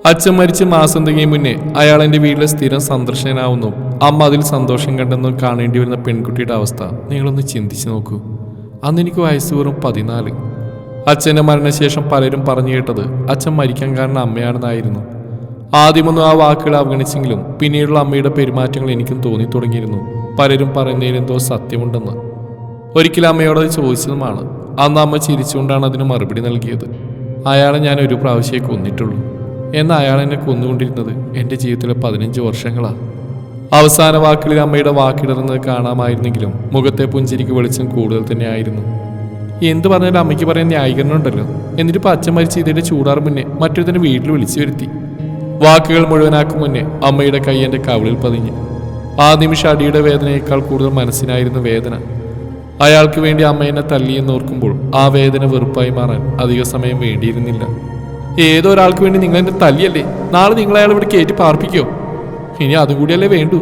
അച്ഛൻ മരിച്ച് മാസം തികയും മുന്നേ അയാൾ എൻ്റെ വീട്ടിലെ സ്ഥിരം സന്ദർശകനാവുന്നു. അമ്മ അതിൽ സന്തോഷം കണ്ടെന്നും കാണേണ്ടി വരുന്ന പെൺകുട്ടിയുടെ അവസ്ഥ നിങ്ങളൊന്ന് ചിന്തിച്ചു നോക്കൂ. അന്ന് എനിക്ക് വയസ്സ് വെറും 14. അച്ഛൻ്റെ മരണശേഷം പലരും പറഞ്ഞു കേട്ടത് അച്ഛൻ മരിക്കാൻ കാരണം അമ്മയാണെന്നായിരുന്നു. ആദ്യമൊന്നും ആ വാക്കുകൾ അവഗണിച്ചെങ്കിലും പിന്നീടുള്ള അമ്മയുടെ പെരുമാറ്റങ്ങൾ എനിക്കും തോന്നി തുടങ്ങിയിരുന്നു. പലരും പറയുന്നതിലെന്തോ സത്യമുണ്ടെന്ന്. ഒരിക്കലും അമ്മയോടത് ചോദിച്ചതുമാണ്. അന്ന് അമ്മ ചിരിച്ചുകൊണ്ടാണ് അതിന് മറുപടി നൽകിയത്. അയാളെ ഞാൻ ഒരു പ്രാവശ്യമേ കൊന്നിട്ടുള്ളൂ. എന്നാൽ അയാൾ എന്നെ കൊന്നുകൊണ്ടിരുന്നത് എൻ്റെ ജീവിതത്തിലെ 15 വർഷങ്ങളാണ്. അവസാന വാക്കുകളിൽ അമ്മയുടെ വാക്കിടറുന്നത് കാണാമായിരുന്നെങ്കിലും മുഖത്തെ പുഞ്ചിരിക്ക് വെളിച്ചം കൂടുതൽ തന്നെയായിരുന്നു. എന്ത് പറഞ്ഞാലും അമ്മയ്ക്ക് പറയാൻ ന്യായീകരണം ഉണ്ടല്ലോ. എന്നിട്ടിപ്പോൾ അച്ഛൻ മരിച്ച് ഇതിൻ്റെ ചൂടാറ് മുന്നേ മറ്റൊരുത്തന്നെ വീട്ടിൽ വിളിച്ചു വരുത്തി. വാക്കുകൾ മുഴുവനാക്കും മുന്നേ അമ്മയുടെ കൈ എൻ്റെ കവിളിൽ പതിഞ്ഞു. ആ നിമിഷം അടിയുടെ വേദനയേക്കാൾ കൂടുതൽ മനസ്സിനായിരുന്നു വേദന. അയാൾക്ക് വേണ്ടി അമ്മ എന്നെ തല്ലിയെന്നോർക്കുമ്പോൾ ആ വേദന വെറുപ്പായി മാറാൻ അധിക സമയം വേണ്ടിയിരുന്നില്ല. ഏതോ ഒരാൾക്ക് വേണ്ടി നിങ്ങൾ എന്നെ തല്ലിയല്ലേ, നാളെ നിങ്ങൾ അയാൾ ഇവിടെ കയറ്റി പാർപ്പിക്കോ? ഇനി അതും കൂടിയല്ലേ വേണ്ടു.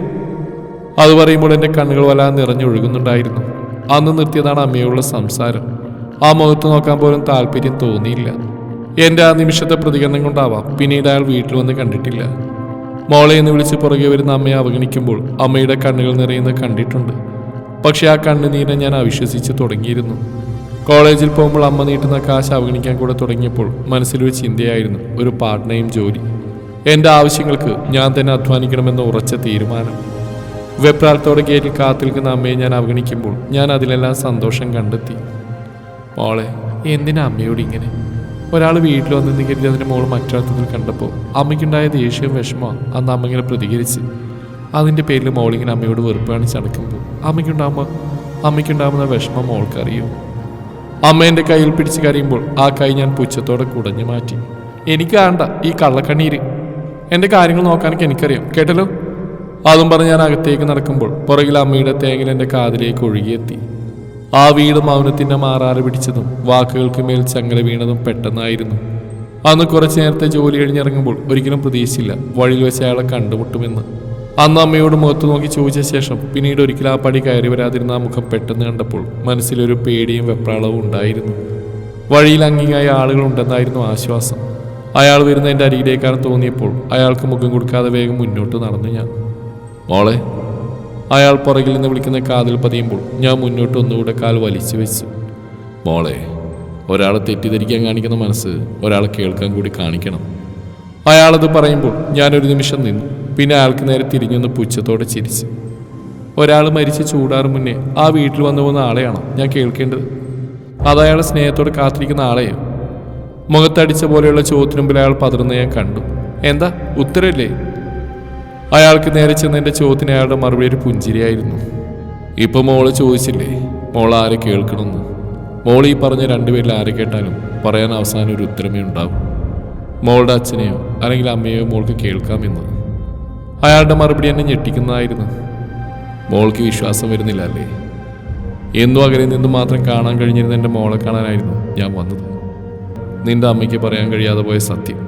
അത് പറയുമ്പോൾ എൻ്റെ കണ്ണുകൾ വല്ലാതെ നിറഞ്ഞൊഴുകുന്നുണ്ടായിരുന്നു. അന്ന് നിർത്തിയതാണ് അമ്മയോടുള്ള സംസാരം. ആ മുഖത്ത് നോക്കാൻ പോലും താല്പര്യം തോന്നിയില്ല. എൻ്റെ ആ നിമിഷത്തെ പ്രതികരണം കൊണ്ടാവാം പിന്നീട് അയാൾ വീട്ടിൽ വന്ന് കണ്ടിട്ടില്ല. മോളെ എന്ന് വിളിച്ച് പുറകെ വരുന്ന അമ്മയെ അവഗണിക്കുമ്പോൾ അമ്മയുടെ കണ്ണുകൾ നിറയുന്നത് കണ്ടിട്ടുണ്ട്. പക്ഷെ ആ കണ്ണുനീരെ ഞാൻ അവിശ്വസിച്ച് തുടങ്ങിയിരുന്നു. കോളേജിൽ പോകുമ്പോൾ അമ്മ നീട്ടുന്ന കാശ് അവഗണിക്കാൻ കൂടെ തുടങ്ങിയപ്പോൾ മനസ്സിലൊരു ചിന്തയായിരുന്നു, ഒരു പാർട്ട് ടൈം ജോലി. എൻ്റെ ആവശ്യങ്ങൾക്ക് ഞാൻ തന്നെ അധ്വാനിക്കണമെന്ന ഉറച്ച തീരുമാനം. വെപ്രാളത്തോടെ ഗേറ്റിൽ കാത്തിരിക്കുന്ന അമ്മയെ ഞാൻ അവഗണിക്കുമ്പോൾ ഞാൻ അതിലെല്ലാം സന്തോഷം കണ്ടെത്തി. മോളെ, എന്തിനാ അമ്മയോട് ഇങ്ങനെ? ഒരാൾ വീട്ടിൽ വന്ന് കരുതി അതിൻ്റെ മോൾ മറ്റൊരർത്ഥത്തിൽ കണ്ടപ്പോൾ അമ്മയ്ക്കുണ്ടായ ദേഷ്യവും വിഷമമാണ് അന്ന് അമ്മ ഇങ്ങനെ പ്രതികരിച്ച്. അതിൻ്റെ പേരിൽ മോളിങ്ങനെ അമ്മയോട് വെറുപ്പ് കാണിച്ച് നടക്കുമ്പോൾ അമ്മയ്ക്കുണ്ടാകുന്ന വിഷമം മോൾക്കറിയും. അമ്മ എൻ്റെ കയ്യിൽ പിടിച്ച് കരയുമ്പോൾ ആ കൈ ഞാൻ പുച്ഛത്തോടെ കുടഞ്ഞു മാറ്റി. എനിക്ക് വേണ്ട ഈ കള്ളക്കണ്ണീര്. എൻ്റെ കാര്യങ്ങൾ നോക്കാനൊക്കെ എനിക്കറിയാം, കേട്ടല്ലോ. അതും പറഞ്ഞ് ഞാൻ അകത്തേക്ക് നടക്കുമ്പോൾ പുറകിൽ അമ്മയുടെ തേങ്ങൽ എൻ്റെ കാതിലേക്ക് ഒഴുകിയെത്തി. ആ വീട് മൗനത്തിൻ്റെ മാറാറ് പിടിച്ചതും വാക്കുകൾക്ക് മേൽ ചങ്ങല വീണതും പെട്ടെന്നായിരുന്നു. അന്ന് കുറച്ചു നേരത്തെ ജോലി കഴിഞ്ഞിറങ്ങുമ്പോൾ ഒരിക്കലും പ്രതീക്ഷിച്ചില്ല വഴിയിൽ വെച്ച് അയാളെ കണ്ടുമുട്ടുമെന്ന്. അന്ന് അമ്മയോട് മുഖത്ത് നോക്കി ചോദിച്ച ശേഷം പിന്നീട് ഒരിക്കലും ആ പടി കയറി വരാതിരുന്ന ആ മുഖം പെട്ടെന്ന് കണ്ടപ്പോൾ മനസ്സിലൊരു പേടിയും വെപ്രാളവും ഉണ്ടായിരുന്നു. വഴിയിൽ അങ്ങിങ്ങായ ആളുകൾ ഉണ്ടെന്നായിരുന്നു ആശ്വാസം. അയാൾ വരുന്ന എൻ്റെ അരികിലേക്കാണ് തോന്നിയപ്പോൾ അയാൾക്ക് മുഖം കൊടുക്കാതെ വേഗം മുന്നോട്ട് നടന്നു ഞാൻ. മോളെ, അയാൾ പുറകിൽ നിന്ന് വിളിക്കുന്ന കാതിൽ പതിയുമ്പോൾ ഞാൻ മുന്നോട്ട് ഒന്നുകൂടെ കാൽ വലിച്ചു വെച്ചു. മോളെ, ഒരാളെ തെറ്റിദ്ധരിക്കാൻ കാണിക്കുന്ന മനസ്സ് ഒരാളെ കേൾക്കാൻ കൂടി കാണിക്കണം. അയാളത് പറയുമ്പോൾ ഞാനൊരു നിമിഷം നിന്നു. പിന്നെ അയാൾക്ക് നേരെ തിരിഞ്ഞൊന്ന് പുച്ഛത്തോടെ ചിരിച്ചു. ഒരാൾ മരിച്ച് ചൂടാറ് മുന്നേ ആ വീട്ടിൽ വന്നു പോകുന്ന ആളെയാണോ ഞാൻ കേൾക്കേണ്ടത്? അതയാളെ സ്നേഹത്തോടെ കാത്തിരിക്കുന്ന ആളെയോ? മുഖത്തടിച്ച പോലെയുള്ള ചോദ്യത്തിന് മുമ്പിൽ അയാൾ പതറുന്ന ഞാൻ കണ്ടു. എന്താ ഉത്തരവില്ലേ? അയാൾക്ക് നേരെ ചെന്ന എൻ്റെ ചോദ്യത്തിന് അയാളുടെ മറുപടി ഒരു പുഞ്ചിരിയായിരുന്നു. ഇപ്പം മോള് ചോദിച്ചില്ലേ മോൾ ആരെ കേൾക്കണമെന്ന്. മോൾ ഈ പറഞ്ഞ രണ്ടുപേരിൽ ആരെ കേട്ടാലും പറയാൻ അവസാനം ഒരു ഉത്തരമേ ഉണ്ടാവും. മോളുടെ അച്ഛനെയോ അല്ലെങ്കിൽ അമ്മയെയോ മോൾക്ക് കേൾക്കാമെന്ന്. അയാളുടെ മറുപടി എന്നെ ഞെട്ടിക്കുന്നതായിരുന്നു. മോൾക്ക് വിശ്വാസം വരുന്നില്ല അല്ലേ? എന്നും അകലെ നിന്ന് മാത്രം കാണാൻ കഴിഞ്ഞിരുന്ന എൻ്റെ മോളെ കാണാനായിരുന്നു ഞാൻ വന്നത്. നിന്റെ അമ്മയ്ക്ക് പറയാൻ കഴിയാതെ പോയ സത്യം.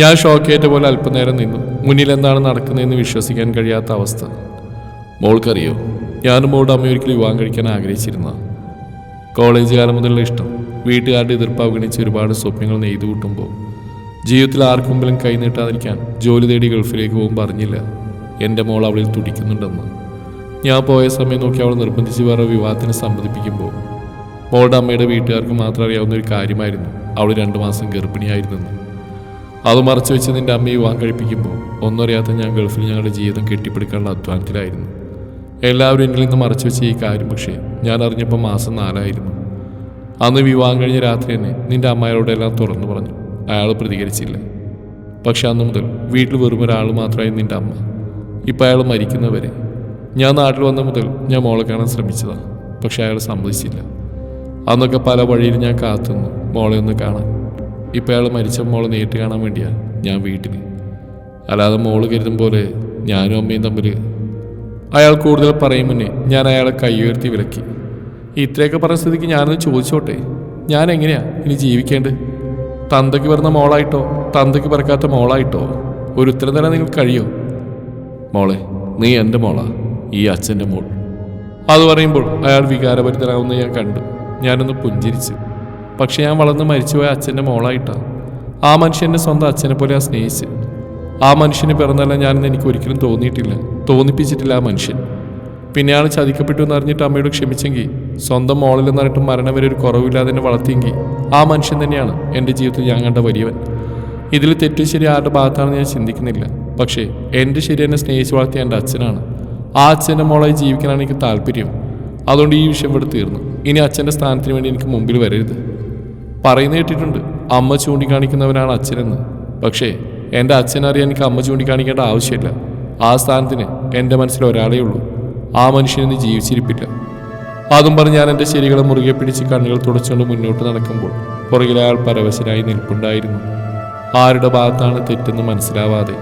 ഞാൻ ഷോക്കേറ്റ പോലെ അല്പനേരം നിന്നു. മുന്നിൽ എന്താണ് നടക്കുന്നതെന്ന് വിശ്വസിക്കാൻ കഴിയാത്ത അവസ്ഥ. മോൾക്കറിയോ, ഞാനും മോളുടെ അമ്മ ഒരിക്കലും വിവാഹം കഴിക്കാൻ ആഗ്രഹിച്ചിരുന്ന. കോളേജ് കാലം മുതലുള്ള ഇഷ്ടം വീട്ടുകാരുടെ എതിർപ്പ് അവഗണിച്ച് ഒരുപാട് സ്വപ്നങ്ങൾ നെയ്തു കൂട്ടുമ്പോൾ ജീവിതത്തിൽ ആർക്കും മുമ്പിലും കൈ നീട്ടാതിരിക്കാൻ ജോലി തേടി ഗൾഫിലേക്ക് പോകുമ്പോൾ അറിഞ്ഞില്ല എൻ്റെ മോൾ അവളിൽ തുടിക്കുന്നുണ്ടെന്ന്. ഞാൻ പോയ സമയം നോക്കി അവൾ നിർബന്ധിച്ച് വേറെ വിവാഹത്തിന് സമ്മതിപ്പിക്കുമ്പോൾ മോളുടെ അമ്മയുടെ വീട്ടുകാർക്ക് മാത്രം അറിയാവുന്ന ഒരു കാര്യമായിരുന്നു അവൾ 2 മാസം ഗർഭിണിയായിരുന്നെന്ന്. അത് മറച്ചു വെച്ച് നിൻ്റെ അമ്മയെ വിവാഹം കഴിപ്പിക്കുമ്പോൾ ഒന്നും അറിയാത്ത ഞാൻ ഗൾഫിൽ ഞങ്ങളുടെ ജീവിതം കെട്ടിപ്പിടിക്കാനുള്ള അധ്വാനത്തിലായിരുന്നു. എല്ലാവരും എന്നിൽ നിന്ന് മറച്ചു വെച്ച ഈ കാര്യം പക്ഷേ ഞാൻ അറിഞ്ഞപ്പോൾ മാസം 4 ആയിരുന്നു. അന്ന് വിവാഹം കഴിഞ്ഞ രാത്രി തന്നെ നിൻ്റെ അമ്മയോടെല്ലാം തുറന്നു പറഞ്ഞു. അയാൾ പ്രതികരിച്ചില്ല. പക്ഷെ അന്ന് മുതൽ വീട്ടിൽ വെറും ഒരാൾ മാത്രമായി നിൻ്റെ അമ്മ. ഇപ്പം അയാൾ മരിക്കുന്നവരെ. ഞാൻ നാട്ടിൽ വന്ന മുതൽ ഞാൻ മോളെ കാണാൻ ശ്രമിച്ചതാണ്. പക്ഷെ അയാൾ സമ്മതിച്ചില്ല. അന്നൊക്കെ പല വഴിയിൽ ഞാൻ കാത്തുനിന്നു മോളെ ഒന്ന് കാണാൻ. ഇപ്പം അയാൾ മരിച്ച മോളെ നേരിട്ട് കാണാൻ വേണ്ടിയാണ് ഞാൻ വീട്ടിൽ. അല്ലാതെ മോള് കരുതും പോലെ ഞാനും അമ്മയും തമ്മിൽ. അയാൾ കൂടുതൽ പറയും മുന്നേ ഞാൻ അയാളെ കൈ ഉയർത്തി വിലക്കി. ഇത്രയൊക്കെ പറഞ്ഞ സ്ഥിതിക്ക് ഞാനൊന്ന് ചോദിച്ചോട്ടെ, ഞാൻ എങ്ങനെയാ ഇനി ജീവിക്കേണ്ടത്? തന്തയ്ക്ക് വരുന്ന മോളായിട്ടോ തന്തയ്ക്ക് പറക്കാത്ത മോളായിട്ടോ ഒരു ഉത്തരം തരാൻ നിങ്ങൾക്ക് കഴിയോ? മോളെ, നീ എൻ്റെ മോളാ, ഈ അച്ഛൻ്റെ മോൾ. അത് പറയുമ്പോൾ അയാൾ വികാരഭരിതനാവുന്ന ഞാൻ കണ്ടു. ഞാനൊന്ന് പുഞ്ചിരിച്ചു. പക്ഷെ ഞാൻ വളർന്ന് മരിച്ചുപോയ അച്ഛൻ്റെ മോളായിട്ടാണ്. ആ മനുഷ്യൻ എൻ്റെ സ്വന്തം അച്ഛനെ പോലെ ആ സ്നേഹിച്ച്. ആ മനുഷ്യന് പിറന്നല്ല ഞാനെന്ന് എനിക്ക് ഒരിക്കലും തോന്നിപ്പിച്ചിട്ടില്ല ആ മനുഷ്യൻ. പിന്നെ ആൾ ചതിക്കപ്പെട്ടു എന്നറിഞ്ഞിട്ട് അമ്മയോട് ക്ഷമിച്ചെങ്കിൽ, സ്വന്തം മോളിലെന്ന് പറഞ്ഞിട്ട് മരണം വരെ ഒരു കുറവില്ലാതെ എന്നെ വളർത്തിയെങ്കിൽ, ആ മനുഷ്യൻ തന്നെയാണ് എൻ്റെ ജീവിതത്തിൽ ഞാൻ കണ്ട വലിയവൻ. ഇതിൽ തെറ്റും ശരി ആരുടെ ഭാഗത്താണെന്ന് ഞാൻ ചിന്തിക്കുന്നില്ല. പക്ഷേ എൻ്റെ ശരി എന്നെ സ്നേഹിച്ച് വളർത്തിയ എൻ്റെ അച്ഛനാണ്. ആ അച്ഛൻ്റെ മോളായി ജീവിക്കാനാണ് എനിക്ക് താല്പര്യം. അതുകൊണ്ട് ഈ വിഷയം ഇവിടെ തീർന്നു. ഇനി അച്ഛൻ്റെ സ്ഥാനത്തിന് വേണ്ടി എനിക്ക് മുമ്പിൽ വരരുത്. പറയുന്ന കേട്ടിട്ടുണ്ട് അമ്മ ചൂണ്ടിക്കാണിക്കുന്നവനാണ് അച്ഛനെന്ന്. പക്ഷേ എൻ്റെ അച്ഛനറിയാൻ എനിക്ക് അമ്മ ചൂണ്ടിക്കാണിക്കേണ്ട ആവശ്യമില്ല. ആ സ്ഥാനത്തിന് എൻ്റെ മനസ്സിൽ ഒരാളേ ഉള്ളൂ. ആ മനുഷ്യനിന്ന് ജീവിച്ചിരിപ്പില്ല. അതും പറഞ്ഞ് ഞാൻ എൻ്റെ ശരികളെ മുറുകെ പിടിച്ച് കണ്ണുകൾ തുടച്ചുകൊണ്ട് മുന്നോട്ട് നടക്കുമ്പോൾ പുറകിലെ ആൾ പരവശനായി നിൽപ്പുണ്ടായിരുന്നു. ആരുടെ ഭാഗത്താണ് തെറ്റെന്ന് മനസ്സിലാവാതെ.